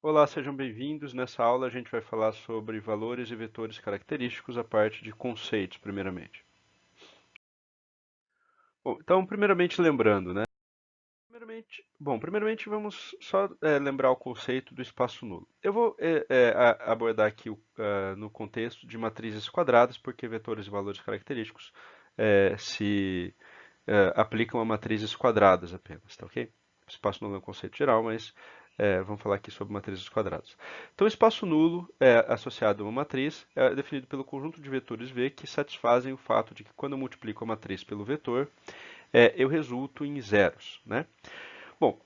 Olá, sejam bem-vindos. Nessa aula a gente vai falar sobre valores e vetores característicos, a parte de conceitos, primeiramente. Bom, então, primeiramente lembrando, né? Primeiramente vamos só lembrar o conceito do espaço nulo. Eu vou abordar aqui no contexto de matrizes quadradas, porque vetores e valores característicos se aplicam a matrizes quadradas apenas, tá ok? Espaço nulo é um conceito geral, mas vamos falar aqui sobre matrizes quadradas. Então, o espaço nulo é associado a uma matriz, é definido pelo conjunto de vetores V que satisfazem o fato de que quando eu multiplico a matriz pelo vetor, eu resulto em zeros, né? Bom,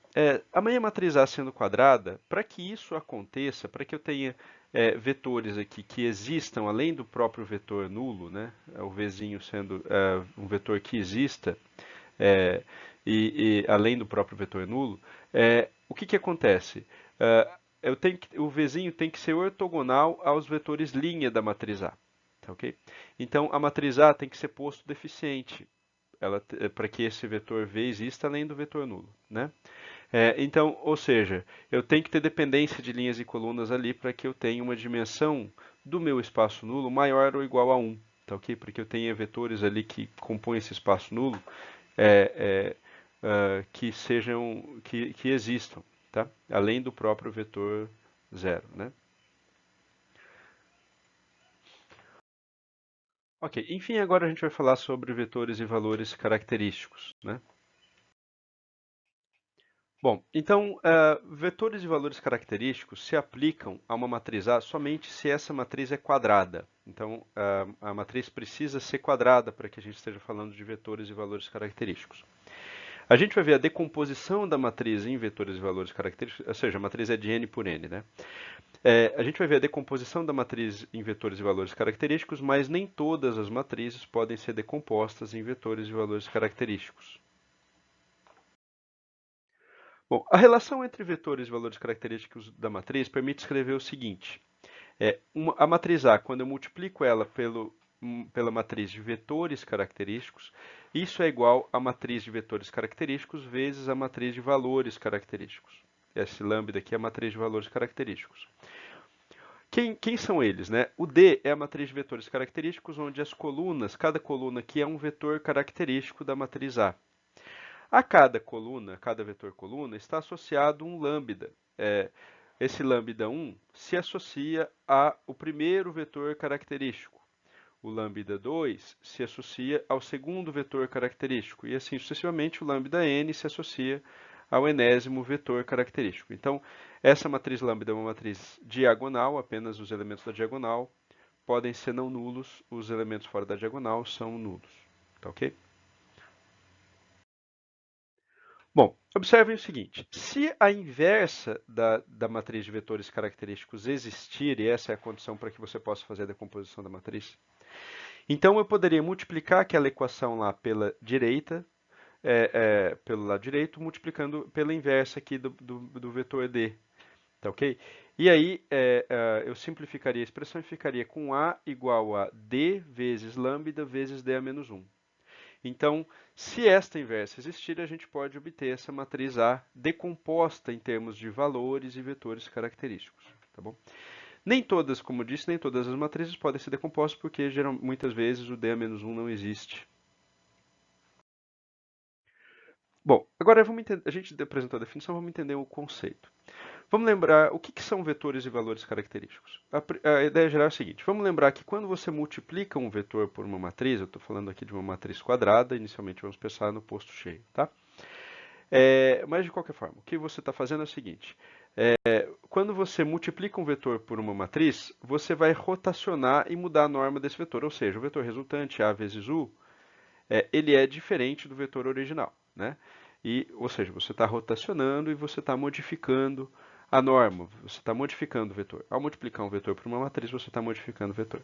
a minha matriz A sendo quadrada, para que isso aconteça, para que eu tenha vetores aqui que existam além do próprio vetor nulo, né? O Vzinho sendo um vetor que exista, é, e além do próprio vetor nulo, o que acontece? O Vzinho tem que ser ortogonal aos vetores linha da matriz A. Tá, ok? Então, a matriz A tem que ser posto deficiente para que esse vetor V exista além do vetor nulo, né? Então, ou seja, eu tenho que ter dependência de linhas e colunas ali para que eu tenha uma dimensão do meu espaço nulo maior ou igual a 1, tá ok? Porque eu tenha vetores ali que compõem esse espaço nulo que existam, tá? Além do próprio vetor zero, né? Ok, enfim, agora a gente vai falar sobre vetores e valores característicos, né? Bom, então, vetores e valores característicos se aplicam a uma matriz A somente se essa matriz é quadrada. Então, a matriz precisa ser quadrada para que a gente esteja falando de vetores e valores característicos. A gente vai ver a decomposição da matriz em vetores e valores característicos, ou seja, a matriz é de n por n, né? A gente vai ver a decomposição da matriz em vetores e valores característicos, mas nem todas as matrizes podem ser decompostas em vetores e valores característicos. Bom, a relação entre vetores e valores característicos da matriz permite escrever o seguinte: a matriz A, quando eu multiplico ela pela matriz de vetores característicos, isso é igual à matriz de vetores característicos vezes a matriz de valores característicos. Esse lambda aqui é a matriz de valores característicos. Quem são eles, né? O D é a matriz de vetores característicos, onde as colunas, cada coluna aqui é um vetor característico da matriz A. A cada vetor coluna, está associado um lambda. Esse lambda 1 se associa ao primeiro vetor característico. O lambda 2 se associa ao segundo vetor característico. E assim sucessivamente, o lambda n se associa ao enésimo vetor característico. Então, essa matriz lambda é uma matriz diagonal, apenas os elementos da diagonal podem ser não nulos, os elementos fora da diagonal são nulos. Tá ok? Bom, observem o seguinte: se a inversa da matriz de vetores característicos existir, e essa é a condição para que você possa fazer a decomposição da matriz, então eu poderia multiplicar aquela equação lá pela direita, pelo lado direito, multiplicando pela inversa aqui do vetor d, tá ok? E aí eu simplificaria a expressão e ficaria com A igual a d vezes lambda vezes d a menos 1. Então, se esta inversa existir, a gente pode obter essa matriz A decomposta em termos de valores e vetores característicos. Tá bom? Nem todas, como eu disse, nem todas as matrizes podem ser decompostas porque muitas vezes o D a menos 1 não existe. Bom, agora a gente apresentou a definição, vamos entender o conceito. Vamos lembrar o que são vetores e valores característicos. A ideia geral é a seguinte: vamos lembrar que quando você multiplica um vetor por uma matriz, eu estou falando aqui de uma matriz quadrada, inicialmente vamos pensar no posto cheio, tá? Mas de qualquer forma, o que você está fazendo é o seguinte: quando você multiplica um vetor por uma matriz, você vai rotacionar e mudar a norma desse vetor, ou seja, o vetor resultante A vezes U, ele é diferente do vetor original, né? Ou seja, você está rotacionando e você está modificando a norma, você está modificando o vetor. Ao multiplicar um vetor por uma matriz, você está modificando o vetor.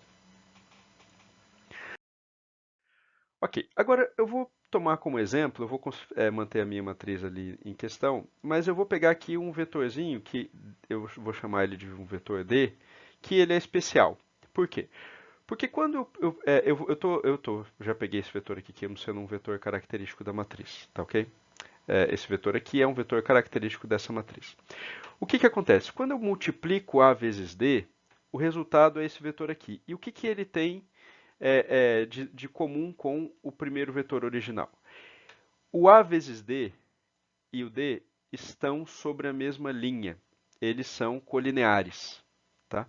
Ok, agora eu vou tomar como exemplo, eu vou manter a minha matriz ali em questão, mas eu vou pegar aqui um vetorzinho que eu vou chamar ele de um vetor D, que ele é especial. Por quê? Porque quando já peguei esse vetor aqui como sendo um vetor característico da matriz, tá ok? esse vetor aqui é um vetor característico dessa matriz. O que acontece? Quando eu multiplico A vezes D, o resultado é esse vetor aqui. E o que ele tem de comum com o primeiro vetor original? O A vezes D e o D estão sobre a mesma linha. Eles são colineares. Tá?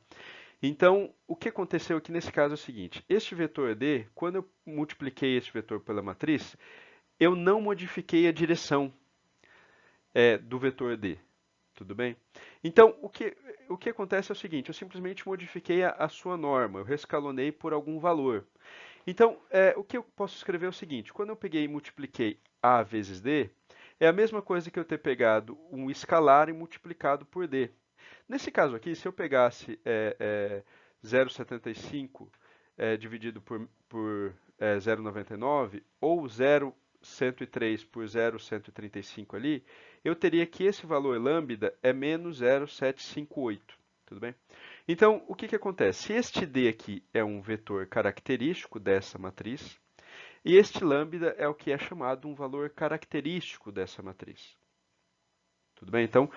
Então, o que aconteceu aqui nesse caso é o seguinte. Este vetor D, quando eu multipliquei este vetor pela matriz, eu não modifiquei a direção do vetor D. Tudo bem? Então, o que acontece é o seguinte, eu simplesmente modifiquei a sua norma, eu rescalonei por algum valor. Então, o que eu posso escrever é o seguinte, quando eu peguei e multipliquei A vezes D, é a mesma coisa que eu ter pegado um escalar e multiplicado por D. Nesse caso aqui, se eu pegasse 0,75 dividido por 0,99 ou 0,103 por 0,135 ali, eu teria que esse valor lambda é menos 0,758. Tudo bem? Então, o que acontece? Se este D aqui é um vetor característico dessa matriz, e este lambda é o que é chamado um valor característico dessa matriz. Tudo bem? Então,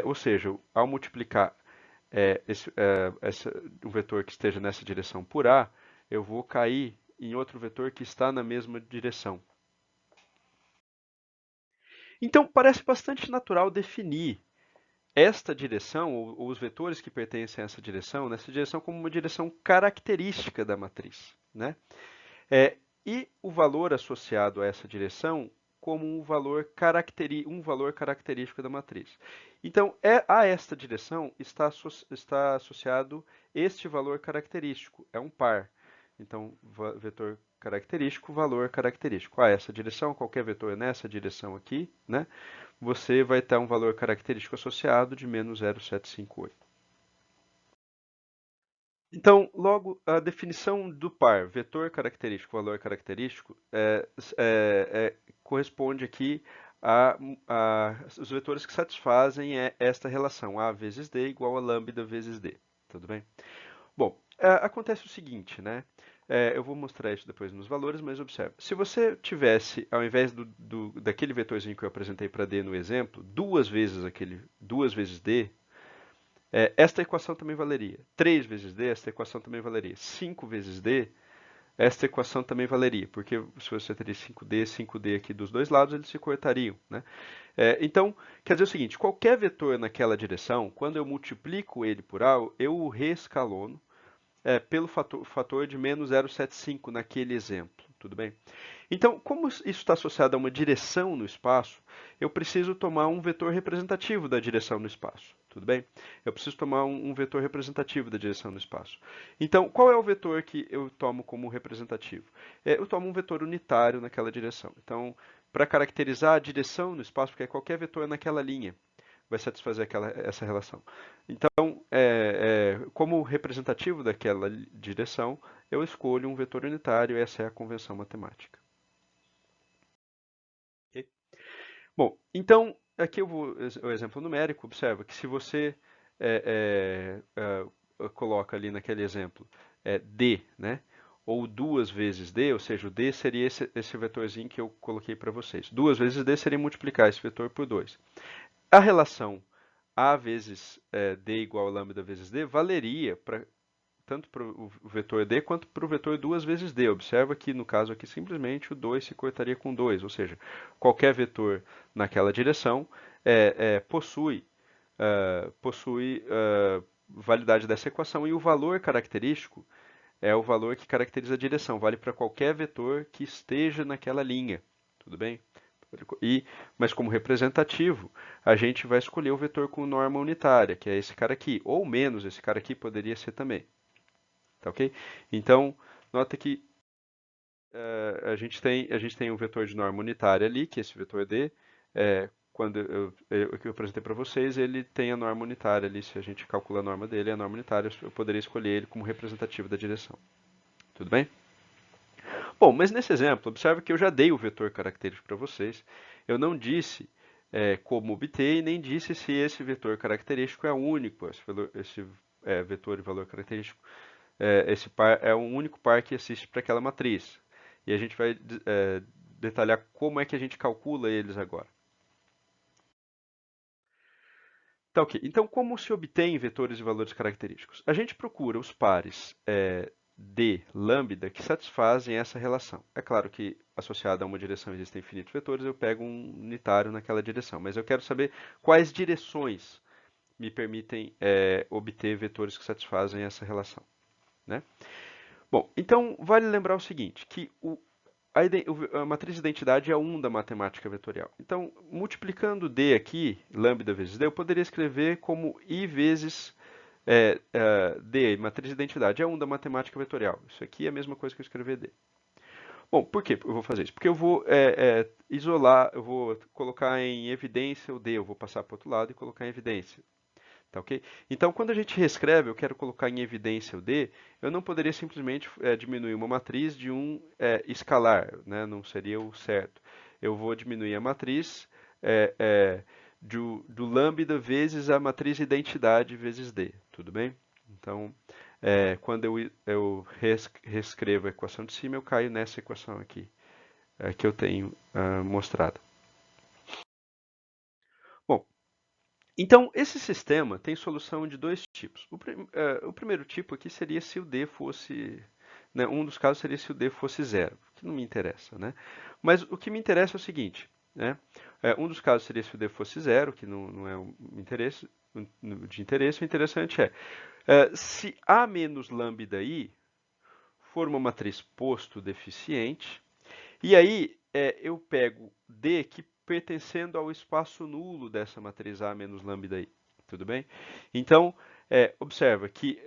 ou seja, ao multiplicar um vetor que esteja nessa direção por A, eu vou cair em outro vetor que está na mesma direção. Então, parece bastante natural definir esta direção, ou os vetores que pertencem a essa direção, nessa direção como uma direção característica da matriz. Né? E o valor associado a essa direção como um valor característico da matriz. Então, a esta direção está associado este valor característico, é um par. Então, vetor característico, valor característico. A essa direção, qualquer vetor nessa direção aqui, né, você vai ter um valor característico associado de menos 0,758. Então, logo, a definição do par vetor característico, valor característico, corresponde aqui os vetores que satisfazem esta relação, A vezes D igual a lambda vezes D. Tudo bem? Bom, acontece o seguinte, né? Eu vou mostrar isso depois nos valores, mas observe. Se você tivesse, ao invés daquele vetorzinho que eu apresentei para D no exemplo, duas vezes D, esta equação também valeria. 3 vezes D, esta equação também valeria. 5 vezes D, esta equação também valeria, porque se você teria 5D aqui dos dois lados, eles se cortariam. Né? Então, quer dizer o seguinte, qualquer vetor naquela direção, quando eu multiplico ele por A, eu o reescalono pelo fator de menos 0,75 naquele exemplo. Tudo bem? Então, como isso está associado a uma direção no espaço, eu preciso tomar um vetor representativo da direção no espaço. Tudo bem? Eu preciso tomar um vetor representativo da direção no espaço. Então, qual é o vetor que eu tomo como representativo? Eu tomo um vetor unitário naquela direção. Então, para caracterizar a direção no espaço, porque qualquer vetor naquela linha vai satisfazer essa relação. Então, como representativo daquela direção, eu escolho um vetor unitário, essa é a convenção matemática. Ok? Bom, então, aqui o exemplo numérico, observa que se você coloca ali naquele exemplo D, né, ou duas vezes D, ou seja, o D seria esse vetorzinho que eu coloquei para vocês. Duas vezes D seria multiplicar esse vetor por 2. A relação A vezes D igual a lambda vezes D valeria tanto para o vetor D quanto para o vetor duas vezes D. Observa que no caso aqui simplesmente o 2 se cortaria com 2, ou seja, qualquer vetor naquela direção possui validade dessa equação e o valor característico é o valor que caracteriza a direção, vale para qualquer vetor que esteja naquela linha. Tudo bem? Mas como representativo, a gente vai escolher o vetor com norma unitária, que é esse cara aqui, ou menos esse cara aqui poderia ser também. Tá ok? Então, nota que a gente tem um vetor de norma unitária ali, que é esse vetor D. Quando eu apresentei para vocês, ele tem a norma unitária ali. Se a gente calcula a norma dele, a norma unitária, eu poderia escolher ele como representativo da direção. Tudo bem? Bom, mas nesse exemplo, observe que eu já dei o vetor característico para vocês. Eu não disse como obter e nem disse se esse vetor característico é único, esse vetor e valor característico. Esse par é o único par que existe para aquela matriz. E a gente vai detalhar como é que a gente calcula eles agora. Tá ok. Então, como se obtém vetores e valores característicos? A gente procura os pares D lambda que satisfazem essa relação. É claro que associado a uma direção existem infinitos vetores, eu pego um unitário naquela direção, mas eu quero saber quais direções me permitem obter vetores que satisfazem essa relação, né? Bom, então vale lembrar o seguinte, que a matriz de identidade é 1 da matemática vetorial. Então, multiplicando D aqui, lambda vezes D, eu poderia escrever como I vezes D, matriz de identidade, é 1 da matemática vetorial. Isso aqui é a mesma coisa que eu escrever D. Bom, por que eu vou fazer isso? Porque eu vou isolar, eu vou colocar em evidência o D, eu vou passar para o outro lado e colocar em evidência. Tá ok? Então, quando a gente reescreve, eu quero colocar em evidência o D, eu não poderia simplesmente diminuir uma matriz de um escalar, né? Não seria o certo. Eu vou diminuir a matriz do lambda vezes a matriz identidade vezes D, tudo bem? Então, quando eu reescrevo a equação de cima, eu caio nessa equação aqui, que eu tenho mostrado. Bom, então, esse sistema tem solução de dois tipos. O primeiro tipo aqui seria se o D fosse, né, um dos casos seria se o D fosse zero, que não me interessa, né? Mas o que me interessa é o seguinte, né? Um dos casos seria se o D fosse zero, que não é de interesse. O interessante se A menos lambda I for uma matriz posto deficiente, e aí eu pego D que pertencendo ao espaço nulo dessa matriz A menos lambda I. Tudo bem? Então, observa que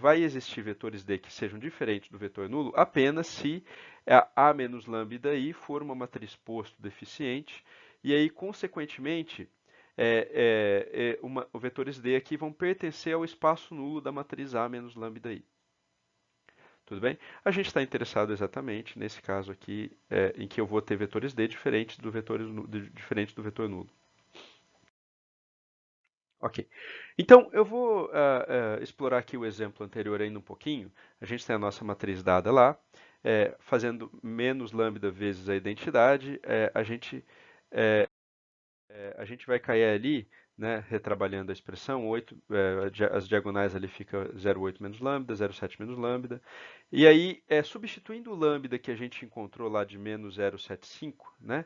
vai existir vetores D que sejam diferentes do vetor nulo apenas se A menos lambda I for uma matriz posto deficiente, e aí, consequentemente, vetores D aqui vão pertencer ao espaço nulo da matriz A menos lambda I. Tudo bem? A gente está interessado exatamente nesse caso aqui, em que eu vou ter vetores D diferentes diferente do vetor nulo. Ok. Então, eu vou explorar aqui o exemplo anterior ainda um pouquinho. A gente tem a nossa matriz dada lá, fazendo menos lambda vezes a identidade, a gente vai cair ali, né, retrabalhando a expressão, as diagonais ali fica 0,8 menos lambda, 0,7 menos lambda. E aí, substituindo o lambda que a gente encontrou lá de menos 0,75, né,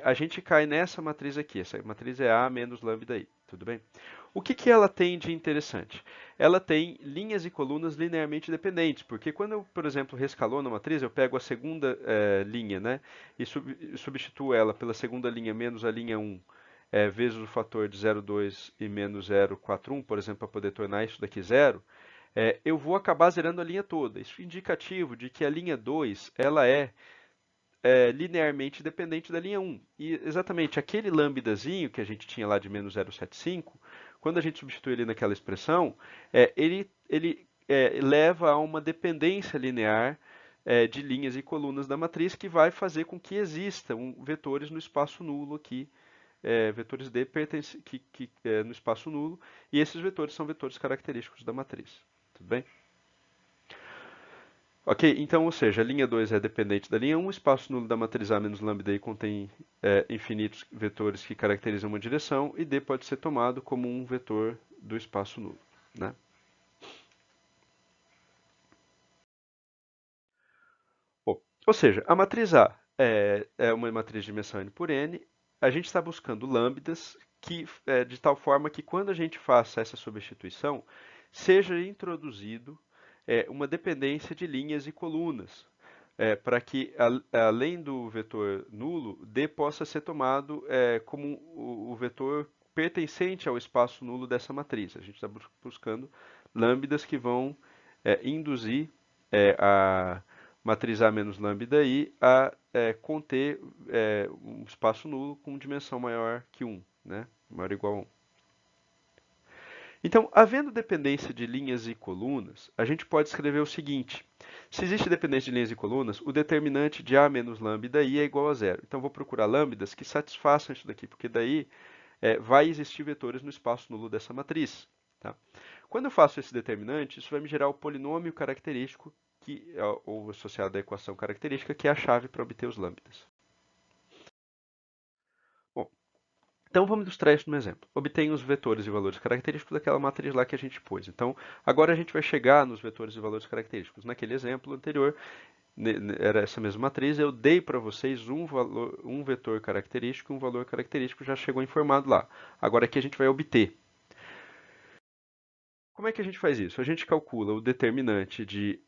a gente cai nessa matriz aqui. Essa matriz é A menos lambda I, tudo bem? O que ela tem de interessante? Ela tem linhas e colunas linearmente dependentes, porque quando eu, por exemplo, rescalono a matriz, eu pego a segunda linha, né, e substituo ela pela segunda linha menos a linha 1, vezes o fator de 0,2 e menos 0,41, por exemplo, para poder tornar isso daqui zero, eu vou acabar zerando a linha toda. Isso é indicativo de que a linha 2 ela linearmente dependente da linha 1. E exatamente aquele lambdazinho que a gente tinha lá de menos 0,75, quando a gente substitui ele naquela expressão, ele leva a uma dependência linear de linhas e colunas da matriz que vai fazer com que existam vetores no espaço nulo aqui, vetores D no espaço nulo, e esses vetores são vetores característicos da matriz. Tudo bem? Ok, então, ou seja, a linha 2 é dependente da linha 1, o espaço nulo da matriz A menos lambda I contém infinitos vetores que caracterizam uma direção, e D pode ser tomado como um vetor do espaço nulo, né? Bom, ou seja, a matriz A é uma matriz de dimensão n por n, a gente está buscando lambdas de tal forma que quando a gente faça essa substituição, seja introduzido uma dependência de linhas e colunas, para que, além do vetor nulo, D possa ser tomado como o vetor pertencente ao espaço nulo dessa matriz. A gente está buscando lambdas que vão induzir a matriz A menos lambda I a conter um espaço nulo com dimensão maior que 1, né? Maior ou igual a 1. Então, havendo dependência de linhas e colunas, a gente pode escrever o seguinte: se existe dependência de linhas e colunas, o determinante de A menos lambda I é igual a zero. Então, vou procurar lambdas que satisfaçam isso daqui, porque daí vai existir vetores no espaço nulo dessa matriz. Tá? Quando eu faço esse determinante, isso vai me gerar o polinômio característico, ou associado à equação característica, que é a chave para obter os lambdas. Bom, Então vamos ilustrar isso no exemplo. Obtenha os vetores e valores característicos daquela matriz lá que a gente pôs. Então agora a gente vai chegar nos vetores e valores característicos. Naquele exemplo anterior, era essa mesma matriz, eu dei para vocês um vetor característico e um valor característico já chegou informado lá. Agora aqui a gente vai obter. Como é que a gente faz isso? A gente calcula o determinante de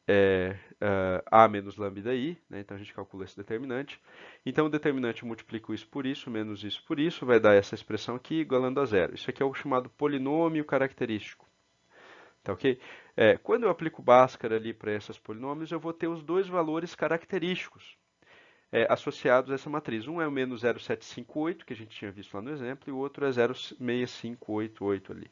A menos lambda I, né? Então a gente calcula esse determinante. Então o determinante eu multiplico isso por isso, menos isso por isso, vai dar essa expressão aqui igualando a zero. Isso aqui é o chamado polinômio característico. Tá ok? Quando eu aplico Bhaskara ali para esses polinômios, eu vou ter os dois valores característicos associados a essa matriz. Um é o menos 0,758, que a gente tinha visto lá no exemplo, e o outro é 0,6588 ali.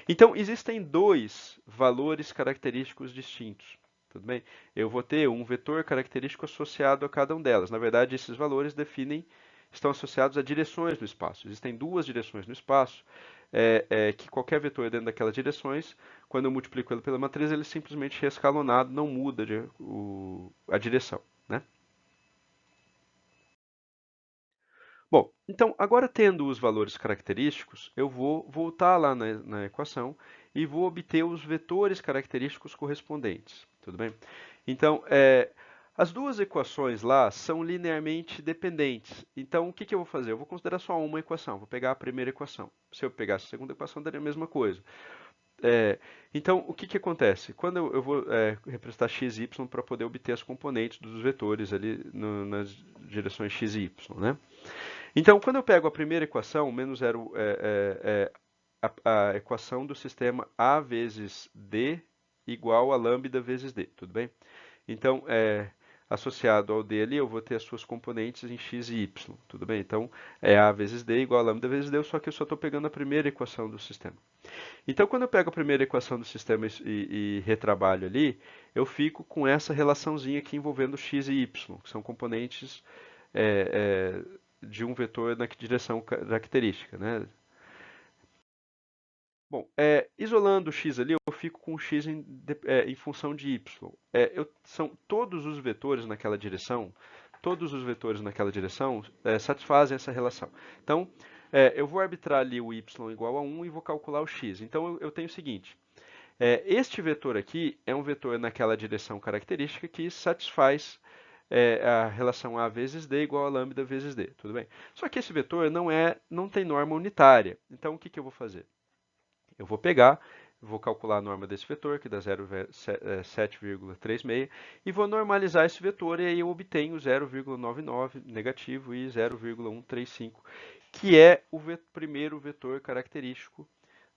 Então, existem dois valores característicos distintos. Tudo bem? Eu vou ter um vetor característico associado a cada um delas. Na verdade, esses valores estão associados a direções no espaço. Existem duas direções no espaço, que qualquer vetor dentro daquelas direções, quando eu multiplico ele pela matriz, ele simplesmente é escalonado, não muda a direção. Né? Bom, então agora tendo os valores característicos, eu vou voltar lá na equação e vou obter os vetores característicos correspondentes. Tudo bem? Então, as duas equações lá são linearmente dependentes. Então, o que, que eu vou fazer? Eu vou considerar só uma equação. Vou pegar a primeira equação. Se eu pegasse a segunda equação, daria a mesma coisa. Então, o que, que acontece? Quando eu vou representar x e y para poder obter as componentes dos vetores ali nas direções x e y, né? Então, quando eu pego a primeira equação, menos zero a equação do sistema A vezes D igual a lambda vezes D, tudo bem? Então, associado ao D ali, eu vou ter as suas componentes em x e y, tudo bem? Então, é A vezes D igual a lambda vezes D, só que eu só estou pegando a primeira equação do sistema. Então, quando eu pego a primeira equação do sistema e retrabalho ali, eu fico com essa relaçãozinha aqui envolvendo x e y, que são componentes de um vetor na direção característica, né? Bom, isolando o x ali, eu fico com o x em função de y. São todos os vetores naquela direção, satisfazem essa relação. Então, eu vou arbitrar ali o y igual a 1 e vou calcular o x. Então, eu tenho o seguinte, este vetor aqui é um vetor naquela direção característica que satisfaz a relação A vezes D igual a lambda vezes D, tudo bem? Só que esse vetor não tem norma unitária. Então, o que, que eu vou fazer? Eu vou calcular a norma desse vetor, que dá 7,36, e vou normalizar esse vetor, e aí eu obtenho 0,99 negativo e 0,135, que é o primeiro vetor característico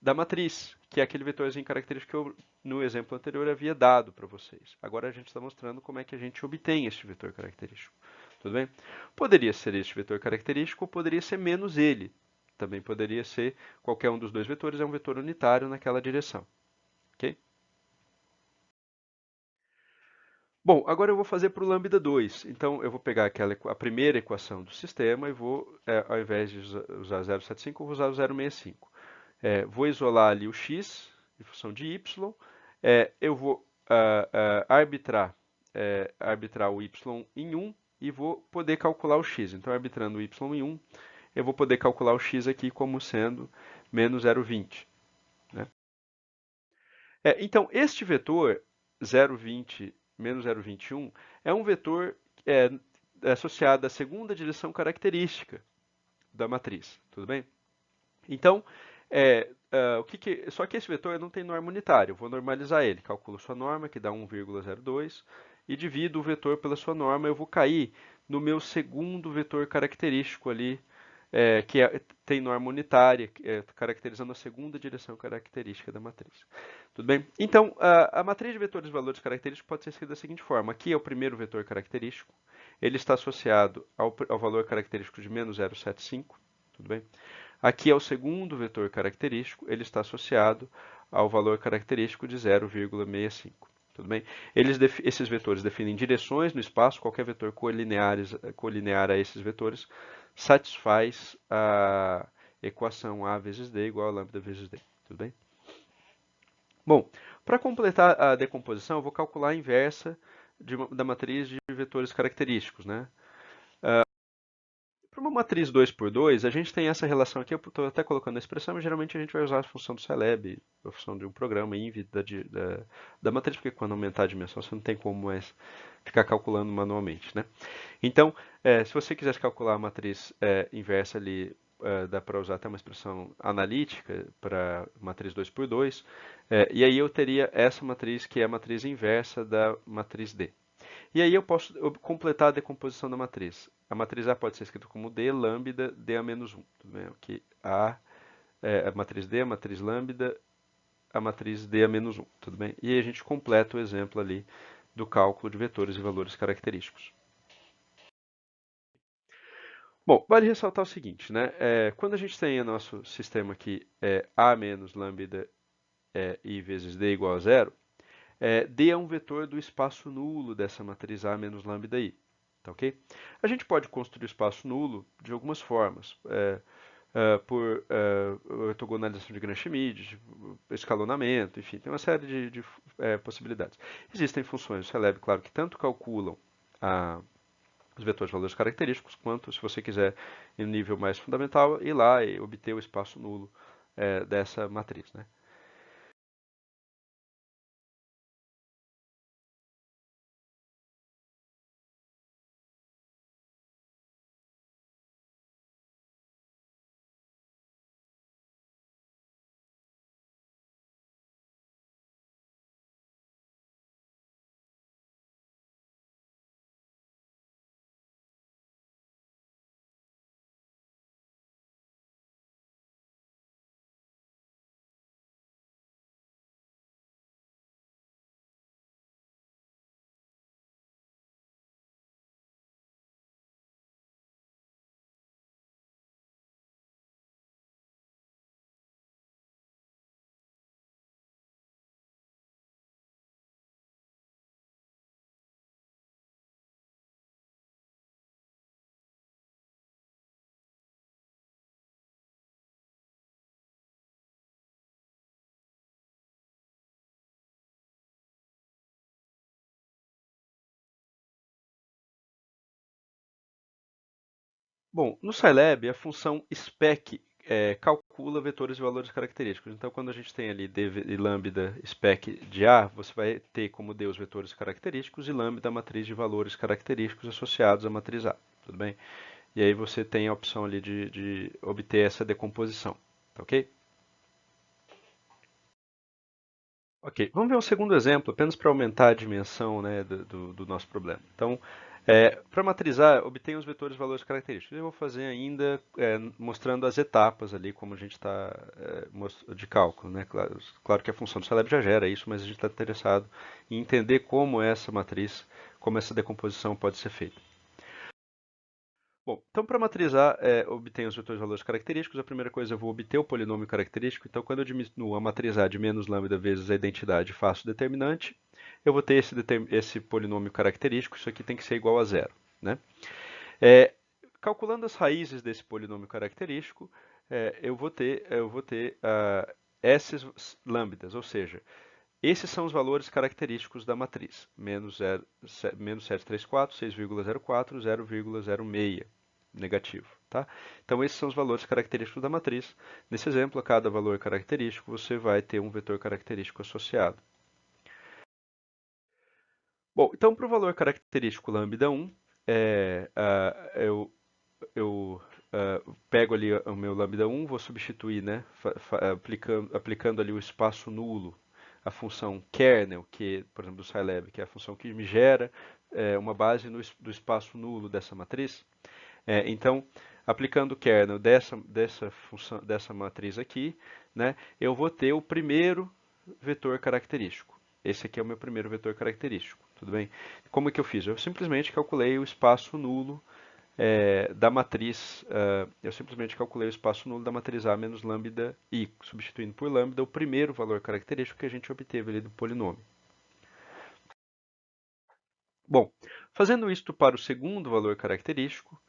da matriz, que é aquele vetorzinho característico que eu, no exemplo anterior, havia dado para vocês. Agora a gente está mostrando como é que a gente obtém este vetor característico. Tudo bem? Poderia ser este vetor característico ou poderia ser menos ele. Também poderia ser qualquer um dos dois vetores, é um vetor unitário naquela direção. Ok? Bom, agora eu vou fazer para o lambda 2. Então, eu vou pegar a primeira equação do sistema e vou, ao invés de usar 0,75, eu vou usar o 0,65. Vou isolar ali o x em função de y. Eu vou arbitrar o y em 1 e vou poder calcular o x. Então, arbitrando o y em 1, eu vou poder calcular o x aqui como sendo menos 0,20. Né? Então, este vetor 0,20 menos 0,21 é um vetor associado à segunda direção característica da matriz. Tudo bem? Então, só que esse vetor não tem norma unitária. Eu vou normalizar ele. Calculo sua norma, que dá 1,02, e divido o vetor pela sua norma. Eu vou cair no meu segundo vetor característico ali, que tem norma unitária, caracterizando a segunda direção característica da matriz. Tudo bem? Então, a matriz de vetores de valores característicos pode ser escrita da seguinte forma. Aqui é o primeiro vetor característico. Ele está associado ao valor característico de menos 0,75. Tudo bem? Aqui é o segundo vetor característico, ele está associado ao valor característico de 0,65. Tudo bem? Esses vetores definem direções no espaço, qualquer vetor colinear a esses vetores satisfaz a equação A vezes D igual a lambda vezes D. Tudo bem? Bom, para completar a decomposição, eu vou calcular a inversa da matriz de vetores característicos. Né? Para uma matriz 2 por 2, a gente tem essa relação aqui, eu estou até colocando a expressão, mas geralmente a gente vai usar a função do Scilab, a função de um programa, inv da matriz, porque quando aumentar a dimensão você não tem como mais ficar calculando manualmente, né? Então, se você quisesse calcular a matriz inversa ali, dá para usar até uma expressão analítica para matriz 2 por 2, e aí eu teria essa matriz que é a matriz inversa da matriz D. E aí eu posso completar a decomposição da matriz. A matriz A pode ser escrita como D, lambda, D a menos 1. Tudo bem? Aqui A é a matriz D, a matriz lambda, a matriz D a menos 1. Tudo bem? E aí a gente completa o exemplo ali do cálculo de vetores e valores característicos. Bom, vale ressaltar o seguinte, né? Quando a gente tem o nosso sistema aqui, A menos lambda I vezes D igual a zero, D é um vetor do espaço nulo dessa matriz A menos lambda I. Tá ok? A gente pode construir o espaço nulo de algumas formas. Por ortogonalização de Gram-Schmidt, escalonamento, enfim, tem uma série de possibilidades. Existem funções do Celeb, claro, que tanto calculam os vetores de valores característicos, quanto, se você quiser, em nível mais fundamental, ir lá e obter o espaço nulo dessa matriz, né? Bom, no Scilab, a função spec calcula vetores e valores característicos. Então, quando a gente tem ali d e lambda spec de A, você vai ter como D os vetores característicos e lambda a matriz de valores característicos associados à matriz A. Tudo bem? E aí você tem a opção ali de obter essa decomposição. Tá ok? Ok, vamos ver um segundo exemplo, apenas para aumentar a dimensão, né, do nosso problema. Então, para matrizar, obtenha os vetores valores característicos. Eu vou fazer ainda mostrando as etapas ali, como a gente está de cálculo. Né? Claro que a função do Scilab já gera isso, mas a gente está interessado em entender como essa matriz, como essa decomposição pode ser feita. Bom, então para matrizar, obtenho os vetores valores característicos. A primeira coisa, eu vou obter o polinômio característico. Então, quando eu diminuo a matriz A de menos lambda vezes a identidade e faço o determinante, eu vou ter esse polinômio característico. Isso aqui tem que ser igual a zero. Né? Calculando as raízes desse polinômio característico, eu vou ter esses lambdas, ou seja, esses são os valores característicos da matriz. Menos 734, 6,04, 0,06 negativo. Tá? Então, esses são os valores característicos da matriz. Nesse exemplo, a cada valor característico, você vai ter um vetor característico associado. Bom, então, para o valor característico lambda 1, eu pego ali o meu lambda 1, vou substituir, né, aplicando ali o espaço nulo, a função kernel, que, por exemplo, do Scilab, que é a função que me gera uma base do espaço nulo dessa matriz. Então, aplicando o kernel dessa matriz aqui, né, eu vou ter o primeiro vetor característico. Esse aqui é o meu primeiro vetor característico, tudo bem? Como é que eu fiz? Eu simplesmente calculei o espaço nulo da matriz, eu simplesmente calculei o espaço nulo da matriz A menos lambda I, substituindo por lambda o primeiro valor característico que a gente obteve ali do polinômio. Bom, fazendo isto para o segundo valor característico,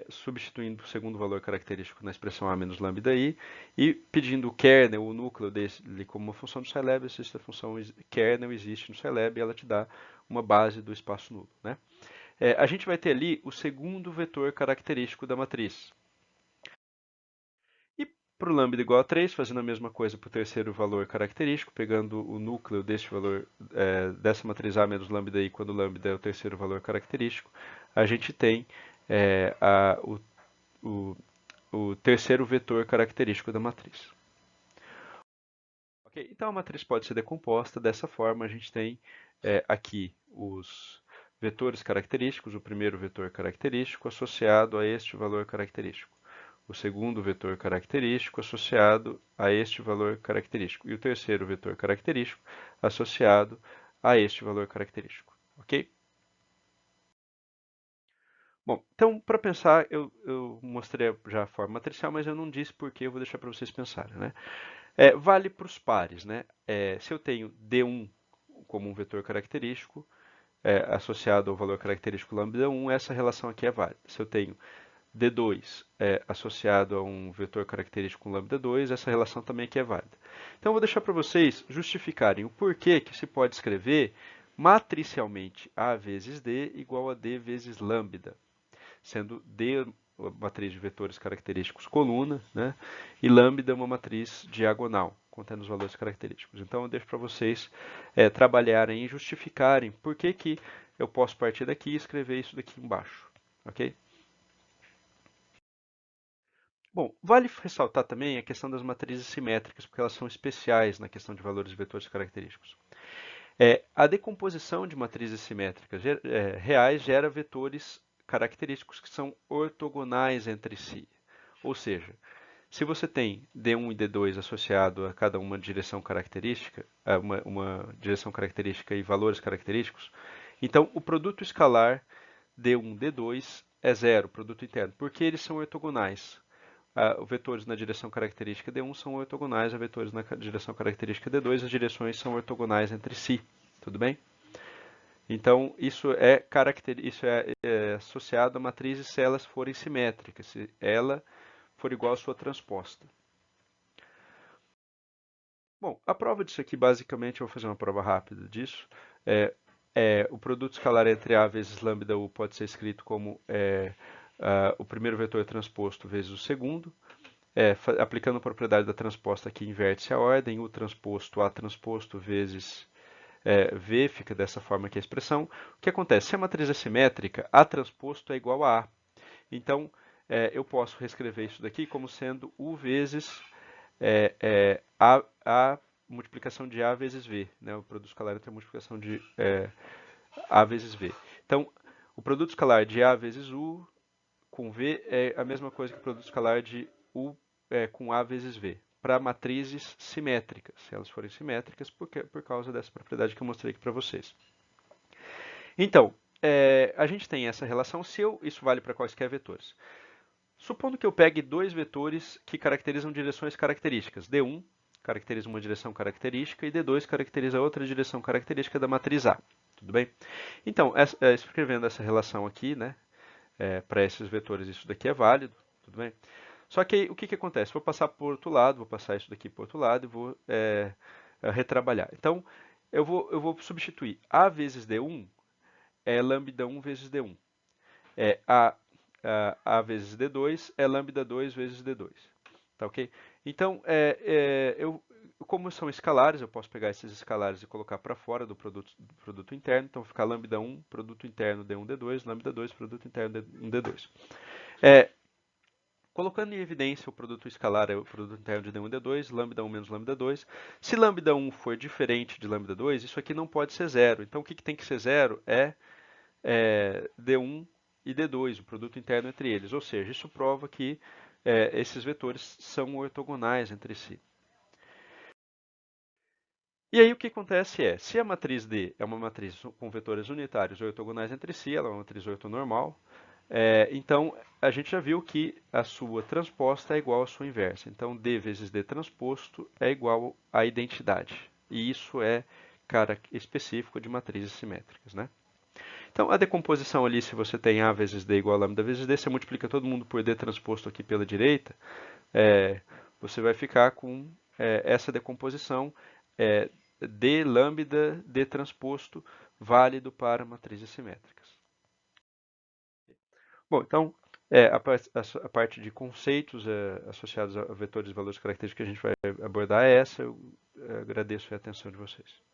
substituindo o segundo valor característico na expressão A menos lambda I e pedindo o kernel, o núcleo dele como uma função do Scilab, essa função kernel existe no Scilab e ela te dá uma base do espaço nulo. Né? a gente vai ter ali o segundo vetor característico da matriz. E para o lambda igual a 3, fazendo a mesma coisa para o terceiro valor característico, pegando o núcleo deste valor, dessa matriz A menos lambda I, quando lambda é o terceiro valor característico, a gente tem o, o terceiro vetor característico da matriz. Ok? Então a matriz pode ser decomposta dessa forma. A gente tem aqui os vetores característicos, o primeiro vetor característico associado a este valor característico, o segundo vetor característico associado a este valor característico e o terceiro vetor característico associado a este valor característico. Ok? Bom, então para pensar, eu mostrei já a forma matricial, mas eu não disse por que, eu vou deixar para vocês pensarem, né? Vale para os pares, né? Se eu tenho D1 como um vetor característico, associado ao valor característico lambda 1, essa relação aqui é válida. Se eu tenho D2 associado a um vetor característico lambda 2, essa relação também aqui é válida. Então eu vou deixar para vocês justificarem o porquê que se pode escrever matricialmente A vezes D igual a D vezes lambda, sendo D uma matriz de vetores característicos coluna, né? E lambda uma matriz diagonal, contendo os valores característicos. Então eu deixo para vocês trabalharem e justificarem por que, que eu posso partir daqui e escrever isso daqui embaixo. Ok? Bom, vale ressaltar também a questão das matrizes simétricas, porque elas são especiais na questão de valores de vetores característicos. A decomposição de matrizes simétricas reais gera vetores característicos que são ortogonais entre si. Ou seja, se você tem D1 e D2 associado a cada uma direção característica, uma direção característica e valores característicos, então o produto escalar D1, D2 é zero, produto interno, porque eles são ortogonais. Vetores na direção característica D1 são ortogonais a vetores na direção característica D2, as direções são ortogonais entre si. Tudo bem? Então, isso é associado a matrizes se elas forem simétricas, se ela for igual à sua transposta. Bom, a prova disso aqui, basicamente, eu vou fazer uma prova rápida disso. O produto escalar entre A vezes lambda U pode ser escrito como o primeiro vetor transposto vezes o segundo. Aplicando a propriedade da transposta que inverte-se a ordem, U transposto A transposto vezes V, fica dessa forma aqui a expressão. O que acontece? Se a matriz é simétrica, A transposto é igual a A. Então, eu posso reescrever isso daqui como sendo U vezes A multiplicação de A vezes V, né? O produto escalar entre a multiplicação de A vezes V. Então, o produto escalar de A vezes U com V é a mesma coisa que o produto escalar de U com A vezes V, para matrizes simétricas, se elas forem simétricas, por causa dessa propriedade que eu mostrei aqui para vocês. Então, a gente tem essa relação se isso vale para quaisquer vetores. Supondo que eu pegue dois vetores que caracterizam direções características. D1 caracteriza uma direção característica e D2 caracteriza outra direção característica da matriz A. Tudo bem? Então, escrevendo essa relação aqui, né, para esses vetores, isso daqui é válido. Tudo bem? Só que aí, o que, que acontece? Vou passar por outro lado, vou passar isso daqui por outro lado e vou retrabalhar. Então, eu vou substituir A vezes D1 é lambda 1 vezes D1. A vezes D2 é lambda 2 vezes D2. Tá ok? Então, como são escalares, eu posso pegar esses escalares e colocar para fora do produto interno. Então, ficar lambda 1, produto interno D1, D2, lambda 2, produto interno D1, D2. Colocando em evidência o produto escalar, o produto interno de D1 e D2, lambda 1 menos lambda 2. Se lambda 1 for diferente de lambda 2, isso aqui não pode ser zero. Então, o que tem que ser zero é D1 e D2, o produto interno entre eles. Ou seja, isso prova que esses vetores são ortogonais entre si. E aí o que acontece se a matriz D é uma matriz com vetores unitários ortogonais entre si, ela é uma matriz ortonormal, então a gente já viu que a sua transposta é igual à sua inversa. Então D vezes D transposto é igual à identidade. E isso é específico de matrizes simétricas, né? Então, a decomposição ali, se você tem A vezes D igual a lambda vezes D, você multiplica todo mundo por D transposto aqui pela direita, você vai ficar com essa decomposição D lambda D transposto válido para matrizes simétricas. Bom, então, a parte de conceitos associados a vetores e valores característicos que a gente vai abordar é essa. Eu agradeço a atenção de vocês.